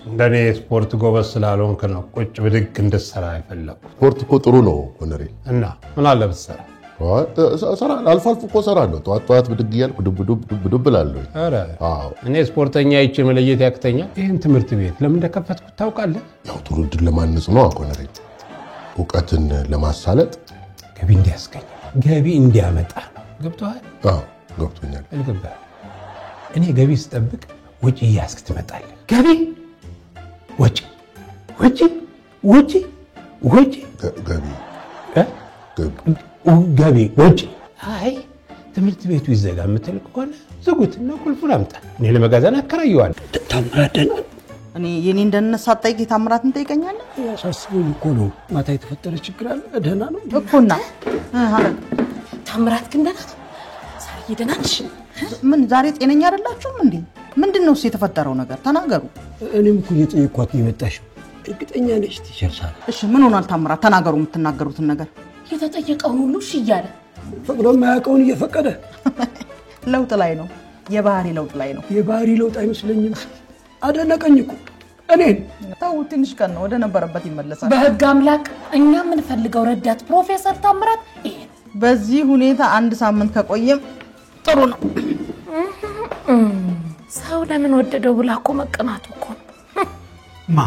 እንደኔ ስፖርት ጎበዝ ስላልሆንክ ነው ቁጭ ብድግ እንድትሰራ አይፈለኩ። ስፖርት እኮ ጥሩ ነው ኮነሬ። እና ምን አለ ብትሰራ? ሰራ አልፎ አልፎ እኮ ሰራለሁ። ጠዋት ብድግ እያልኩ ዱብ እላለሁ። ኧረ እኔ ስፖርተኛ አይቼ መለየት ያቅተኛል። ይህን ትምህርት ቤት ለምን እንደከፈትኩት ታውቃለህ? ያው ትውልድን ለማነጽ ነው ኮነሬ። እውቀትን ለማሳለጥ ገቢ እንዲያስገኝ ገቢ እንዲያመጣ ነው። ገብቶሃል? አዎ ገብቶኛል። አልገባህም? እኔ ገቢ ስጠብቅ ወጪ እያስክ ትመጣለህ። ገቢ ወጪ ገቢ ወጪ። አይ ትምህርት ቤቱ ይዘጋ የምትል ከሆነ ዝጉትና ቁልፉን አምጣ። እኔ ለመጋዘን አከራየዋለሁ። ታምራት ደህና እኔ የኔ እንደነሳ ጠይቄ ታምራትን ጠይቀኛለህ? ያሳስበኝ እኮ ነው። ማታ የተፈጠረ ችግር አለ። ደህና ነው እኮና ታምራት ግን ደህና ነው። ሳይ ደህና ነሽ? ምን ዛሬ ጤነኛ አይደላችሁም እንዴ? ምንድነው የተፈጠረው ነገር ተናገሩ። እኔም እኮ እየጠየኳት ነው የመጣሽው። እርግጠኛ ነሽ ቲቸር ሳራ? እሺ ምን ሆኗል ታምራት? ተናገሩ የምትናገሩትን ነገር። የተጠየቀውን ሁሉ እሺ እያለ ፈቅዶ የማያውቀውን እየፈቀደ ለውጥ ላይ ነው። የባህሪ ለውጥ ላይ ነው። የባህሪ ለውጥ አይመስለኝም። አደነቀኝ እኮ እኔን። ተው ትንሽ ቀን ነው ወደ ነበረበት ይመለሳል። በህግ አምላክ እኛ የምንፈልገው ረዳት ፕሮፌሰር ታምራት ይሄ ነው። በዚህ ሁኔታ አንድ ሳምንት ከቆየም ጥሩ ነው። ሰው ለምን ወደደው ብላ እኮ መቀናቱ እኮ ማ